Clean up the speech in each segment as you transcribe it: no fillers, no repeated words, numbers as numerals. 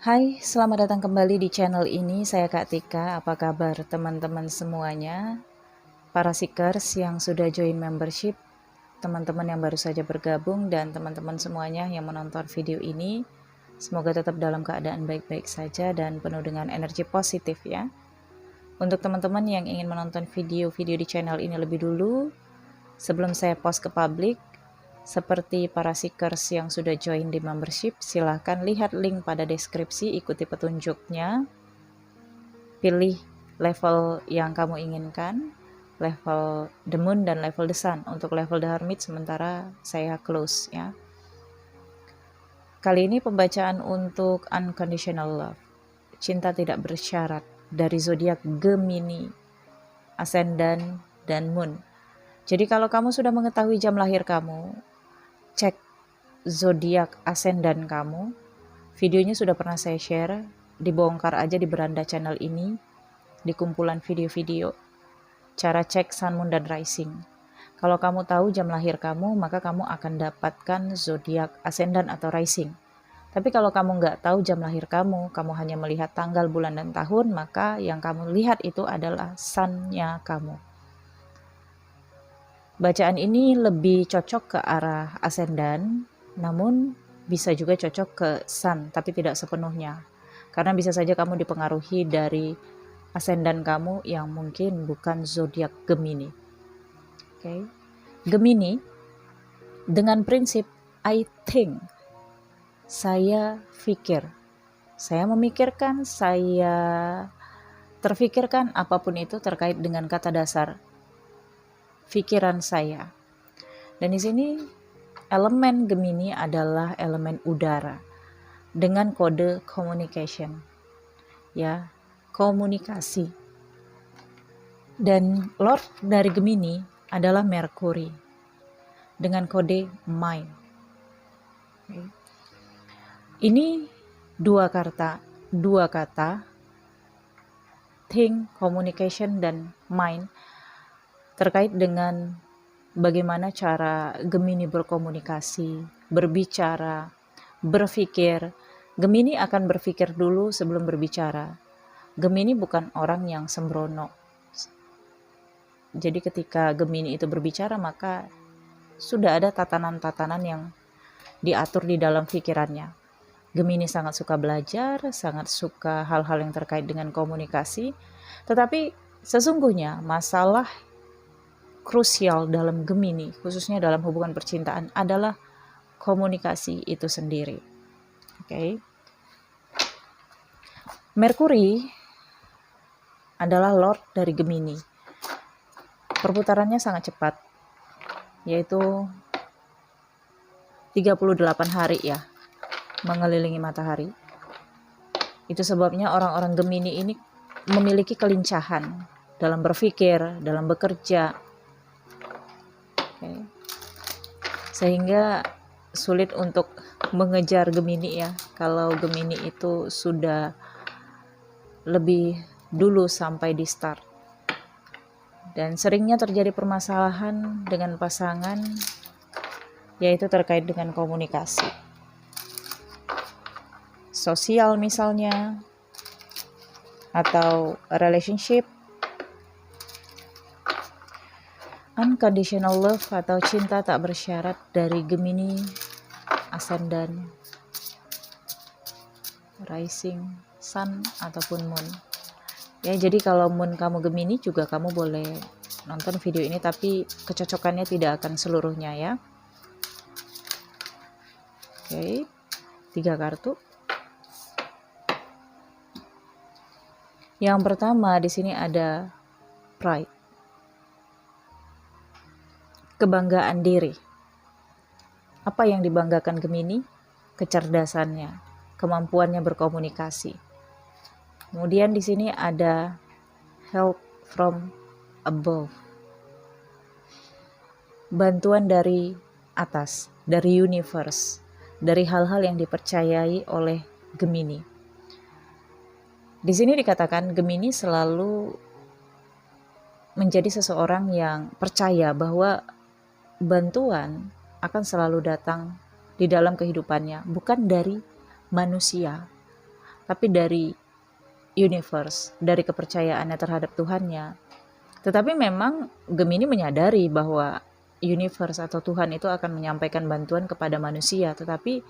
Hai, selamat datang kembali di channel ini. Saya Kak Tika. Apa kabar teman-teman semuanya? Para seekers yang sudah join membership, teman-teman yang baru saja bergabung, dan teman-teman semuanya yang menonton video ini. Semoga tetap dalam keadaan baik-baik saja dan penuh dengan energi positif ya. Untuk teman-teman yang ingin menonton video-video di channel ini lebih dulu, sebelum saya post ke publik, seperti para seekers yang sudah join di membership, silahkan lihat link pada deskripsi, ikuti petunjuknya, pilih level yang kamu inginkan, level the moon dan level the sun. Untuk level the hermit sementara saya close ya. Kali ini pembacaan untuk unconditional love, cinta tidak bersyarat, dari zodiak Gemini, ascendant dan moon. Jadi kalau kamu sudah mengetahui jam lahir kamu, cek zodiak ascendant kamu. Videonya sudah pernah saya share, dibongkar aja di beranda channel ini, di kumpulan video-video cara cek sun, moon, dan rising. Kalau kamu tahu jam lahir kamu, maka kamu akan dapatkan zodiak ascendant atau rising. Tapi kalau kamu nggak tahu jam lahir kamu hanya melihat tanggal, bulan, dan tahun, maka yang kamu lihat itu adalah sun-nya kamu. Bacaan ini lebih cocok ke arah ascendant, namun bisa juga cocok ke sun, tapi tidak sepenuhnya. Karena bisa saja kamu dipengaruhi dari ascendant kamu yang mungkin bukan zodiak Gemini. Oke. Gemini dengan prinsip I think. Saya pikir. Saya memikirkan, saya terfikirkan apapun itu terkait dengan kata dasar pikiran saya. Dan di sini elemen Gemini adalah elemen udara dengan kode communication. Ya, komunikasi. Dan Lord dari Gemini adalah Mercury dengan kode mind. Ini dua kata think, communication, dan mind terkait dengan bagaimana cara Gemini berkomunikasi, berbicara, berpikir. Gemini akan berpikir dulu sebelum berbicara. Gemini bukan orang yang sembrono. Jadi ketika Gemini itu berbicara, maka sudah ada tatanan-tatanan yang diatur di dalam pikirannya. Gemini sangat suka belajar, sangat suka hal-hal yang terkait dengan komunikasi. Tetapi sesungguhnya masalah krusial dalam Gemini, khususnya dalam hubungan percintaan, adalah komunikasi itu sendiri. Oke. Mercury adalah Lord dari Gemini. Perputarannya sangat cepat, yaitu 38 hari ya, mengelilingi matahari. Itu sebabnya orang-orang Gemini ini memiliki kelincahan dalam berpikir, dalam bekerja. Okay. Sehingga sulit untuk mengejar Gemini ya, kalau Gemini itu sudah lebih dulu sampai di start. Dan seringnya terjadi permasalahan dengan pasangan, yaitu terkait dengan komunikasi sosial misalnya, atau relationship. Unconditional love atau cinta tak bersyarat dari Gemini, ascendant, rising, sun, ataupun moon. Ya, jadi kalau moon kamu Gemini juga kamu boleh nonton video ini, tapi kecocokannya tidak akan seluruhnya ya. Oke, 3 kartu. Yang pertama di sini ada pride. Kebanggaan diri. Apa yang dibanggakan Gemini? Kecerdasannya, kemampuannya berkomunikasi. Kemudian di sini ada help from above. Bantuan dari atas, dari universe, dari hal-hal yang dipercayai oleh Gemini. Di sini dikatakan Gemini selalu menjadi seseorang yang percaya bahwa bantuan akan selalu datang di dalam kehidupannya, bukan dari manusia, tapi dari universe, dari kepercayaannya terhadap Tuhannya. Tetapi memang Gemini menyadari bahwa universe atau Tuhan itu akan menyampaikan bantuan kepada manusia, tetapi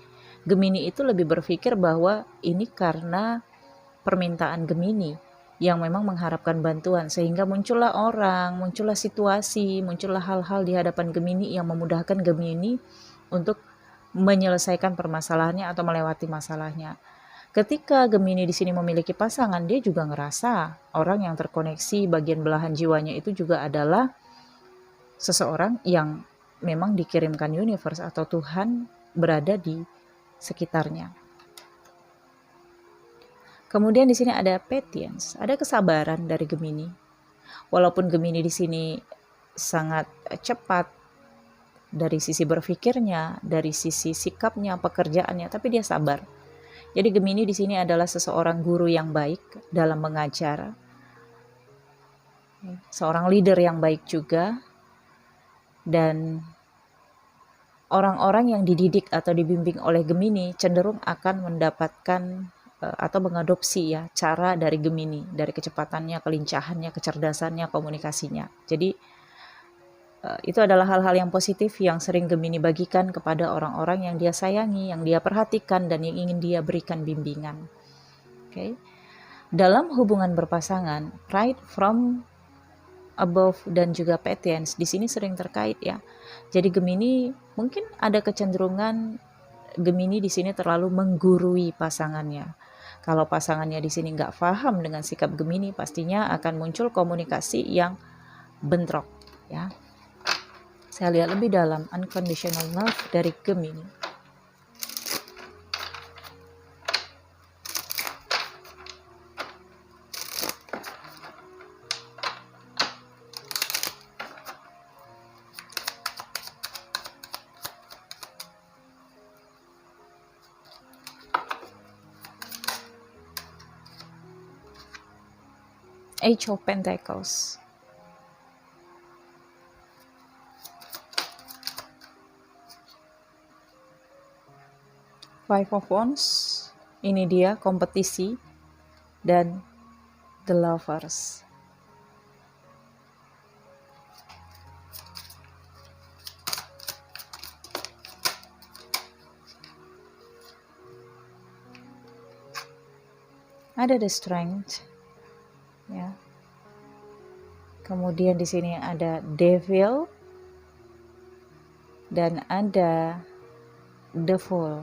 Gemini itu lebih berpikir bahwa ini karena permintaan Gemini yang memang mengharapkan bantuan, sehingga muncullah orang, muncullah situasi, muncullah hal-hal di hadapan Gemini yang memudahkan Gemini untuk menyelesaikan permasalahannya atau melewati masalahnya. Ketika Gemini di sini memiliki pasangan, dia juga ngerasa orang yang terkoneksi bagian belahan jiwanya itu juga adalah seseorang yang memang dikirimkan universe atau Tuhan berada di sekitarnya. Kemudian di sini ada patience, ada kesabaran dari Gemini. Walaupun Gemini di sini sangat cepat dari sisi berpikirnya, dari sisi sikapnya, pekerjaannya, tapi dia sabar. Jadi Gemini di sini adalah seseorang guru yang baik dalam mengajar, seorang leader yang baik juga, dan orang-orang yang dididik atau dibimbing oleh Gemini cenderung akan mendapatkan atau mengadopsi ya cara dari Gemini, dari kecepatannya, kelincahannya, kecerdasannya, komunikasinya. Jadi itu adalah hal-hal yang positif yang sering Gemini bagikan kepada orang-orang yang dia sayangi, yang dia perhatikan, dan yang ingin dia berikan bimbingan. Okay. Dalam hubungan berpasangan, pride from above dan juga patience di sini sering terkait ya. Jadi Gemini mungkin ada kecenderungan Gemini di sini terlalu menggurui pasangannya. Kalau pasangannya di sini nggak paham dengan sikap Gemini, pastinya akan muncul komunikasi yang bentrok ya. Saya lihat lebih dalam unconditional love dari Gemini. Age of Pentacles. Five of Wands, ini dia kompetisi, dan The Lovers. Ada The Strength, ya. Kemudian di sini ada Devil dan ada The Fool.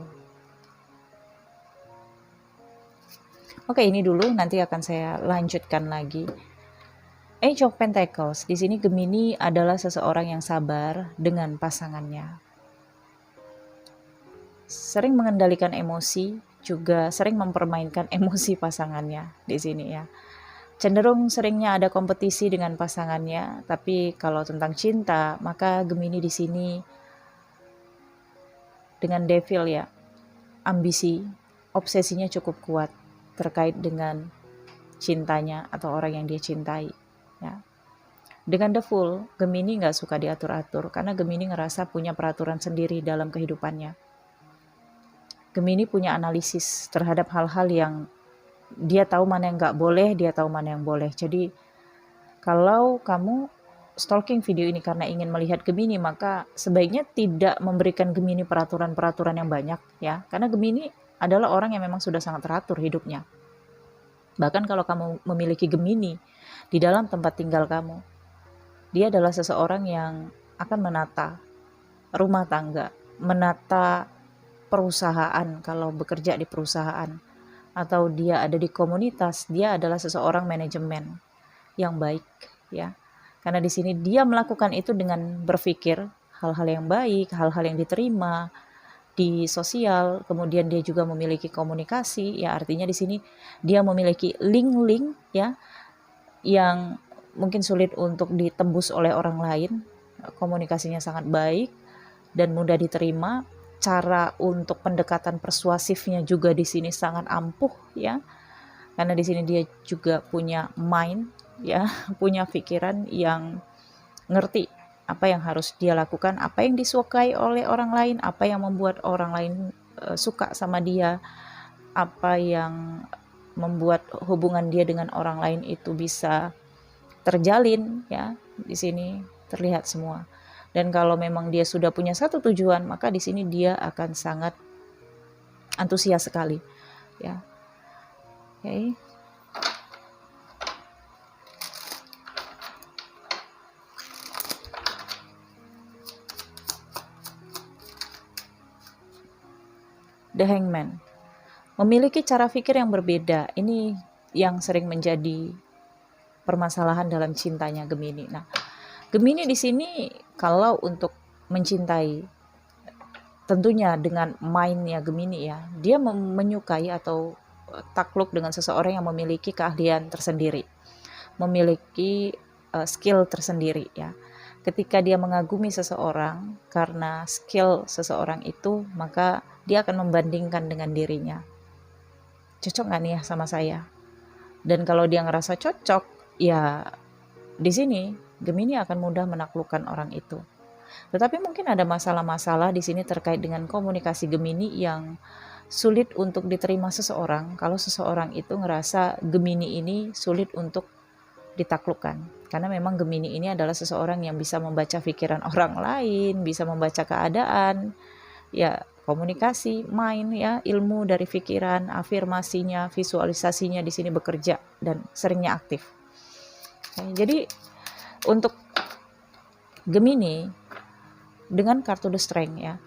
Oke, ini dulu, nanti akan saya lanjutkan lagi. Age of Pentacles, di sini Gemini adalah seseorang yang sabar dengan pasangannya. Sering mengendalikan emosi, juga sering mempermainkan emosi pasangannya di sini ya. Cenderung seringnya ada kompetisi dengan pasangannya, tapi kalau tentang cinta, maka Gemini di sini dengan Devil ya, ambisi, obsesinya cukup kuat terkait dengan cintanya atau orang yang dia cintai ya. Dengan The Fool, Gemini nggak suka diatur-atur karena Gemini ngerasa punya peraturan sendiri dalam kehidupannya. Gemini punya analisis terhadap hal-hal yang dia tahu mana yang nggak boleh, dia tahu mana yang boleh. Jadi kalau kamu stalking video ini karena ingin melihat Gemini, maka sebaiknya tidak memberikan Gemini peraturan-peraturan yang banyak ya, karena Gemini adalah orang yang memang sudah sangat teratur hidupnya. Bahkan kalau kamu memiliki Gemini di dalam tempat tinggal kamu, dia adalah seseorang yang akan menata rumah tangga, menata perusahaan kalau bekerja di perusahaan, atau dia ada di komunitas, dia adalah seseorang manajemen yang baik ya. Karena di sini dia melakukan itu dengan berpikir hal-hal yang baik, hal-hal yang diterima di sosial, kemudian dia juga memiliki komunikasi ya, artinya di sini dia memiliki link-link ya yang mungkin sulit untuk ditembus oleh orang lain. Komunikasinya sangat baik dan mudah diterima. Cara untuk pendekatan persuasifnya juga di sini sangat ampuh ya. Karena di sini dia juga punya mind ya, punya pikiran yang ngerti apa yang harus dia lakukan, apa yang disukai oleh orang lain, apa yang membuat orang lain suka sama dia, apa yang membuat hubungan dia dengan orang lain itu bisa terjalin ya. Di sini terlihat semua. Dan kalau memang dia sudah punya satu tujuan, maka di sini dia akan sangat antusias sekali ya. Oke. The Hangman memiliki cara pikir yang berbeda. Ini yang sering menjadi permasalahan dalam cintanya Gemini. Nah, Gemini di sini kalau untuk mencintai, tentunya dengan mindnya Gemini ya, dia menyukai atau takluk dengan seseorang yang memiliki keahlian tersendiri, memiliki skill tersendiri ya. Ketika dia mengagumi seseorang karena skill seseorang itu, maka dia akan membandingkan dengan dirinya. Cocok nggak nih ya sama saya? Dan kalau dia ngerasa cocok, ya di sini Gemini akan mudah menaklukkan orang itu. Tetapi mungkin ada masalah-masalah di sini terkait dengan komunikasi Gemini yang sulit untuk diterima seseorang. Kalau seseorang itu ngerasa Gemini ini sulit untuk ditaklukkan. Karena memang Gemini ini adalah seseorang yang bisa membaca pikiran orang lain, bisa membaca keadaan, ya komunikasi, mind ya, ilmu dari pikiran, afirmasinya, visualisasinya di sini bekerja dan seringnya aktif. Jadi untuk Gemini dengan kartu The Strength ya,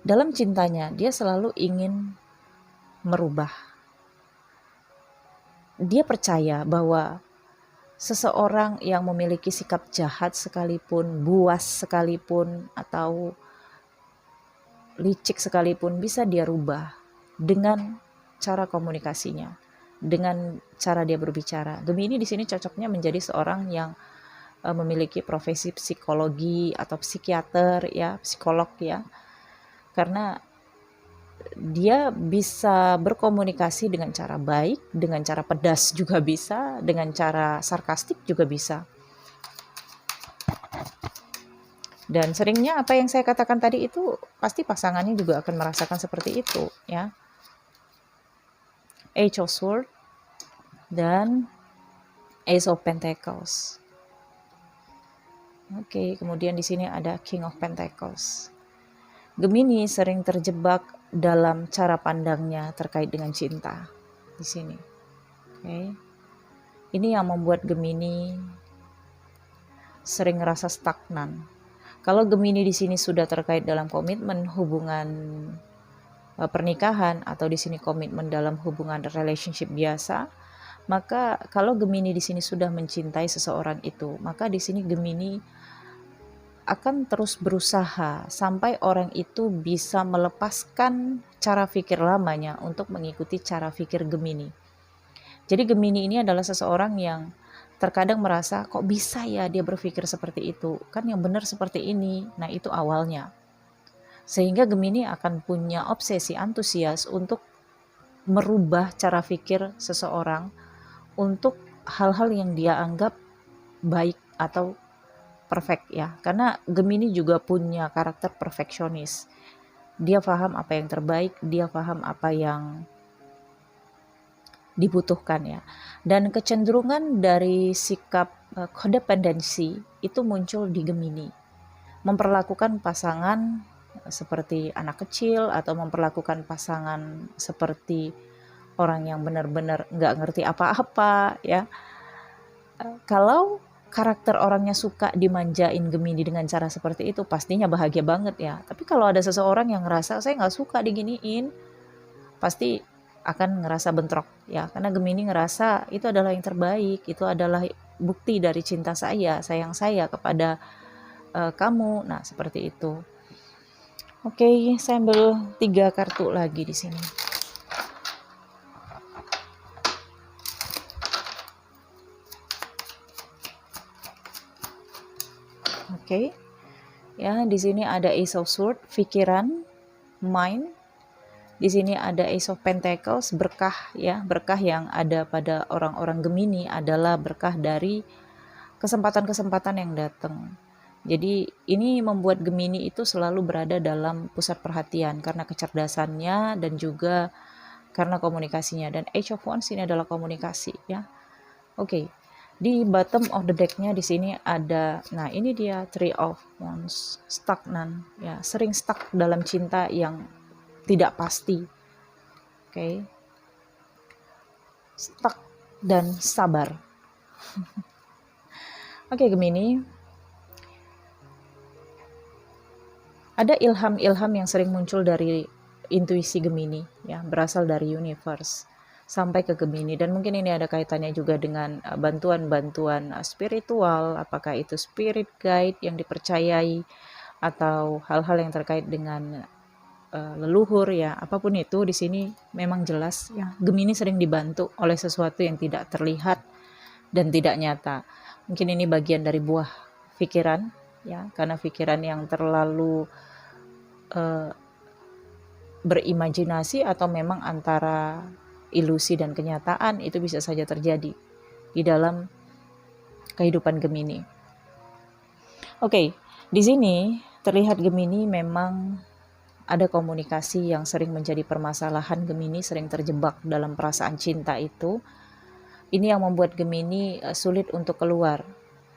dalam cintanya dia selalu ingin merubah. Dia percaya bahwa seseorang yang memiliki sikap jahat sekalipun, buas sekalipun, atau licik sekalipun bisa dia rubah dengan cara komunikasinya, dengan cara dia berbicara. Gemini di sini cocoknya menjadi seorang yang memiliki profesi psikologi atau psikiater ya, psikolog ya. Karena dia bisa berkomunikasi dengan cara baik, dengan cara pedas juga bisa, dengan cara sarkastik juga bisa. Dan seringnya apa yang saya katakan tadi itu pasti pasangannya juga akan merasakan seperti itu ya. Ace of Swords dan Ace of Pentacles. Oke, kemudian di sini ada King of Pentacles. Gemini sering terjebak dalam cara pandangnya terkait dengan cinta di sini. Oke. Ini yang membuat Gemini sering ngerasa stagnan. Kalau Gemini di sini sudah terkait dalam komitmen hubungan pernikahan atau di sini komitmen dalam hubungan relationship biasa, maka kalau Gemini di sini sudah mencintai seseorang itu, maka di sini Gemini akan terus berusaha sampai orang itu bisa melepaskan cara pikir lamanya untuk mengikuti cara pikir Gemini. Jadi Gemini ini adalah seseorang yang terkadang merasa kok bisa ya dia berpikir seperti itu, kan yang benar seperti ini. Nah itu awalnya, sehingga Gemini akan punya obsesi antusias untuk merubah cara pikir seseorang untuk hal-hal yang dia anggap baik atau perfect ya. Karena Gemini juga punya karakter perfeksionis, dia paham apa yang terbaik, dia paham apa yang dibutuhkan ya. Dan kecenderungan dari sikap codependency itu muncul di Gemini, memperlakukan pasangan seperti anak kecil atau memperlakukan pasangan seperti orang yang benar-benar nggak ngerti apa-apa ya. Kalau karakter orangnya suka dimanjain Gemini dengan cara seperti itu, pastinya bahagia banget ya. Tapi kalau ada seseorang yang ngerasa saya nggak suka diginiin, pasti akan ngerasa bentrok ya, karena Gemini ngerasa itu adalah yang terbaik, itu adalah bukti dari cinta saya, sayang saya kepada kamu. Nah seperti itu. Oke, saya ambil 3 kartu lagi di sini. Oke, ya di sini ada Ace of Swords, pikiran, mind. Di sini ada Ace of Pentacles, berkah ya, berkah yang ada pada orang-orang Gemini adalah berkah dari kesempatan-kesempatan yang datang. Jadi ini membuat Gemini itu selalu berada dalam pusat perhatian karena kecerdasannya dan juga karena komunikasinya, dan Age of Wands ini adalah komunikasi ya. Oke. Di bottom of the deck-nya di sini ada, nah ini dia Three of Wands, stagnan ya, sering stuck dalam cinta yang tidak pasti. Oke. Stuck dan sabar. Oke, Gemini. Ada ilham-ilham yang sering muncul dari intuisi Gemini ya, berasal dari universe sampai ke Gemini, dan mungkin ini ada kaitannya juga dengan bantuan-bantuan spiritual, apakah itu spirit guide yang dipercayai atau hal-hal yang terkait dengan leluhur ya, apapun itu di sini memang jelas ya, Gemini sering dibantu oleh sesuatu yang tidak terlihat dan tidak nyata. Mungkin ini bagian dari buah pikiran ya, karena pikiran yang terlalu berimajinasi atau memang antara ilusi dan kenyataan, itu bisa saja terjadi di dalam kehidupan Gemini. Oke, di sini terlihat Gemini memang ada komunikasi yang sering menjadi permasalahan. Gemini sering terjebak dalam perasaan cinta itu. Ini yang membuat Gemini sulit untuk keluar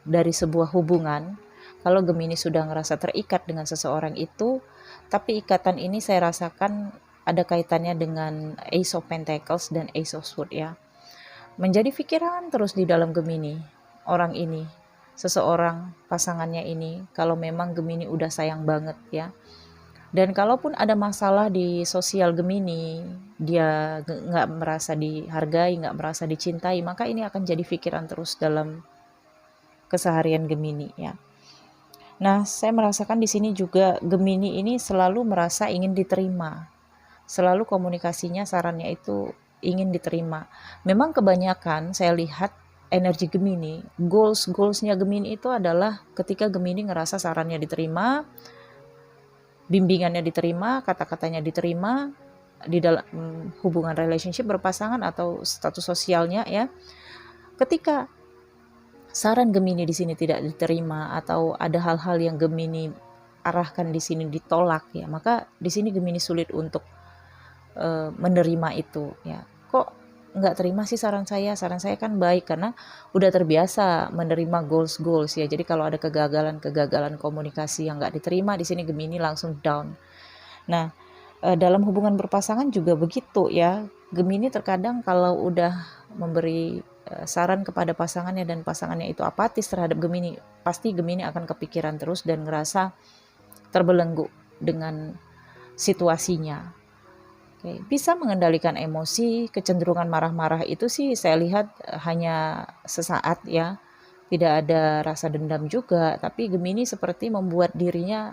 dari sebuah hubungan. Kalau Gemini sudah ngerasa terikat dengan seseorang itu, tapi ikatan ini saya rasakan ada kaitannya dengan Ace of Pentacles dan Ace of Swords ya. Menjadi pikiran terus di dalam Gemini, orang ini, seseorang, pasangannya ini, kalau memang Gemini udah sayang banget ya. Dan kalaupun ada masalah di sosial Gemini, dia nggak merasa dihargai, nggak merasa dicintai, maka ini akan jadi pikiran terus dalam keseharian Gemini ya. Nah, saya merasakan di sini juga Gemini ini selalu merasa ingin diterima. Selalu komunikasinya, sarannya itu ingin diterima. Memang kebanyakan saya lihat energi Gemini, goalsnya Gemini itu adalah ketika Gemini ngerasa sarannya diterima, bimbingannya diterima, kata-katanya diterima di dalam hubungan relationship berpasangan atau status sosialnya ya. Ketika saran Gemini di sini tidak diterima atau ada hal-hal yang Gemini arahkan di sini ditolak ya, maka di sini Gemini sulit untuk menerima itu ya. Kok nggak terima sih saran saya kan baik, karena udah terbiasa menerima goals ya. Jadi kalau ada kegagalan komunikasi yang nggak diterima, di sini Gemini langsung down. Nah, dalam hubungan berpasangan juga begitu ya. Gemini terkadang kalau udah memberi saran kepada pasangannya dan pasangannya itu apatis terhadap Gemini, pasti Gemini akan kepikiran terus dan ngerasa terbelenggu dengan situasinya. Oke, bisa mengendalikan emosi, kecenderungan marah-marah itu sih saya lihat hanya sesaat ya, tidak ada rasa dendam juga, tapi Gemini seperti membuat dirinya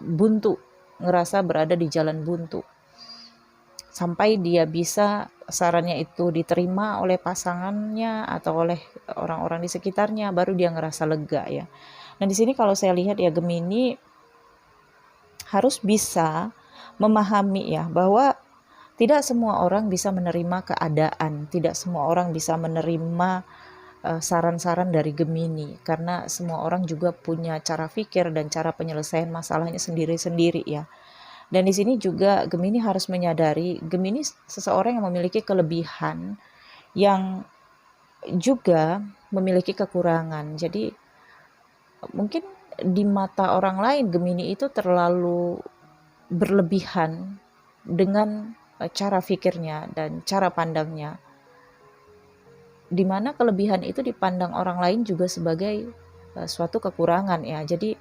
buntu, ngerasa berada di jalan buntu, sampai dia bisa sarannya itu diterima oleh pasangannya atau oleh orang-orang di sekitarnya, baru dia ngerasa lega ya. Nah di sini kalau saya lihat ya, Gemini harus bisa memahami ya, bahwa tidak semua orang bisa menerima keadaan, tidak semua orang bisa menerima saran-saran dari Gemini, karena semua orang juga punya cara pikir dan cara penyelesaian masalahnya sendiri-sendiri ya. Dan di sini juga Gemini harus menyadari, Gemini seseorang yang memiliki kelebihan yang juga memiliki kekurangan. Jadi mungkin di mata orang lain Gemini itu terlalu berlebihan dengan cara pikirnya dan cara pandangnya, dimana kelebihan itu dipandang orang lain juga sebagai suatu kekurangan ya. Jadi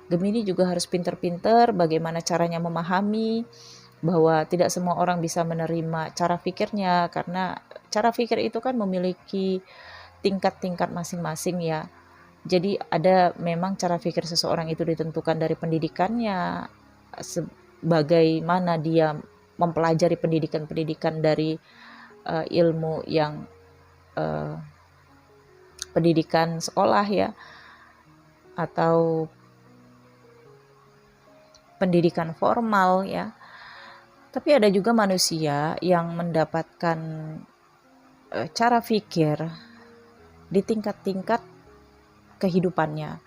Gemini juga harus pinter-pinter bagaimana caranya memahami bahwa tidak semua orang bisa menerima cara pikirnya, karena cara pikir itu kan memiliki tingkat-tingkat masing-masing ya. Jadi ada memang cara pikir seseorang itu ditentukan dari pendidikannya, bagaimana dia mempelajari pendidikan dari ilmu yang pendidikan sekolah ya, atau pendidikan formal ya. Tapi ada juga manusia yang mendapatkan cara pikir di tingkat-tingkat kehidupannya.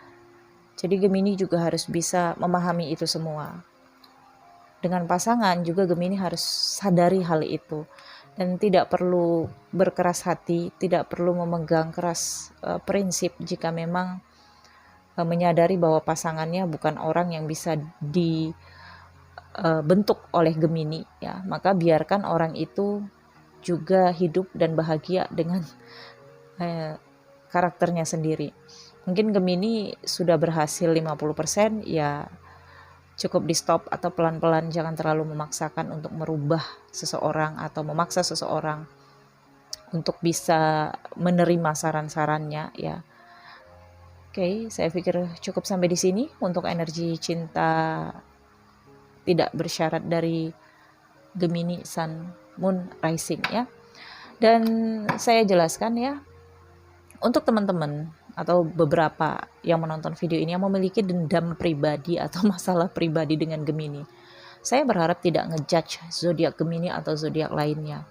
Jadi Gemini juga harus bisa memahami itu semua. Dengan pasangan juga Gemini harus sadari hal itu. dan tidak perlu berkeras hati, tidak perlu memegang keras prinsip jika memang menyadari bahwa pasangannya bukan orang yang bisa dibentuk oleh Gemini ya. Maka biarkan orang itu juga hidup dan bahagia dengan karakternya sendiri. Mungkin Gemini sudah berhasil 50%, ya cukup di stop atau pelan-pelan, jangan terlalu memaksakan untuk merubah seseorang atau memaksa seseorang untuk bisa menerima saran-sarannya ya. Oke, saya pikir cukup sampai di sini untuk energi cinta tidak bersyarat dari Gemini Sun Moon Rising ya. Dan saya jelaskan ya, untuk teman-teman atau beberapa yang menonton video ini yang memiliki dendam pribadi atau masalah pribadi dengan Gemini, saya berharap tidak ngejudge zodiak Gemini atau zodiak lainnya.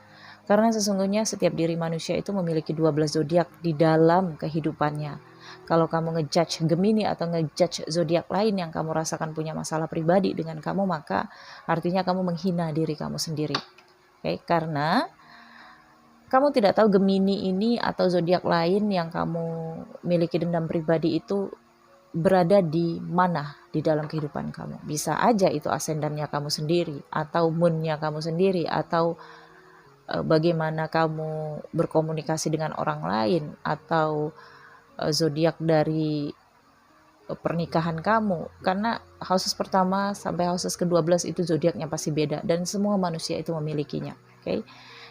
Karena sesungguhnya setiap diri manusia itu memiliki 12 zodiak di dalam kehidupannya. Kalau kamu ngejudge Gemini atau ngejudge zodiak lain yang kamu rasakan punya masalah pribadi dengan kamu, maka artinya kamu menghina diri kamu sendiri. Oke, karena kamu tidak tahu Gemini ini atau zodiak lain yang kamu miliki dendam pribadi itu berada di mana di dalam kehidupan kamu. Bisa aja itu asendannya kamu sendiri, atau moonnya kamu sendiri, atau bagaimana kamu berkomunikasi dengan orang lain, atau zodiak dari pernikahan kamu. Karena houses pertama sampai houses ke-12 itu zodiaknya pasti beda, dan semua manusia itu memilikinya. Oke.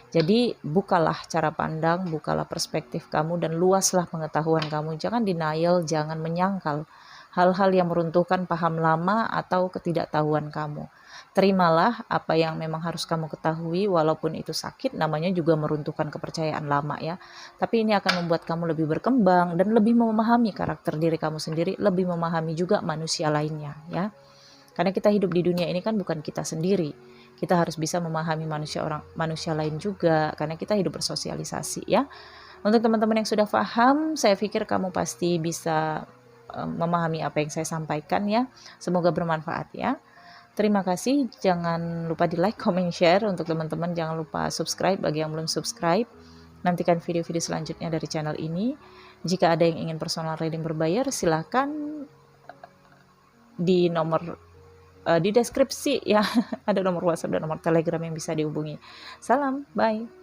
Jadi bukalah cara pandang, bukalah perspektif kamu, dan luaslah pengetahuan kamu. Jangan denial, jangan menyangkal hal-hal yang meruntuhkan paham lama atau ketidaktahuan kamu. Terimalah apa yang memang harus kamu ketahui, walaupun itu sakit, namanya juga meruntuhkan kepercayaan lama ya. Tapi ini akan membuat kamu lebih berkembang dan lebih memahami karakter diri kamu sendiri, lebih memahami juga manusia lainnya ya. Karena kita hidup di dunia ini kan bukan kita sendiri. Kita harus bisa memahami manusia lain juga, karena kita hidup bersosialisasi ya. Untuk teman-teman yang sudah paham, saya pikir kamu pasti bisa memahami apa yang saya sampaikan ya. Semoga bermanfaat ya. Terima kasih, jangan lupa di like, comment, share. Untuk teman-teman jangan lupa subscribe bagi yang belum subscribe. Nantikan video-video selanjutnya dari channel ini. Jika ada yang ingin personal reading berbayar, silahkan di nomor di deskripsi ya, ada nomor WhatsApp dan nomor Telegram yang bisa dihubungi. Salam, bye.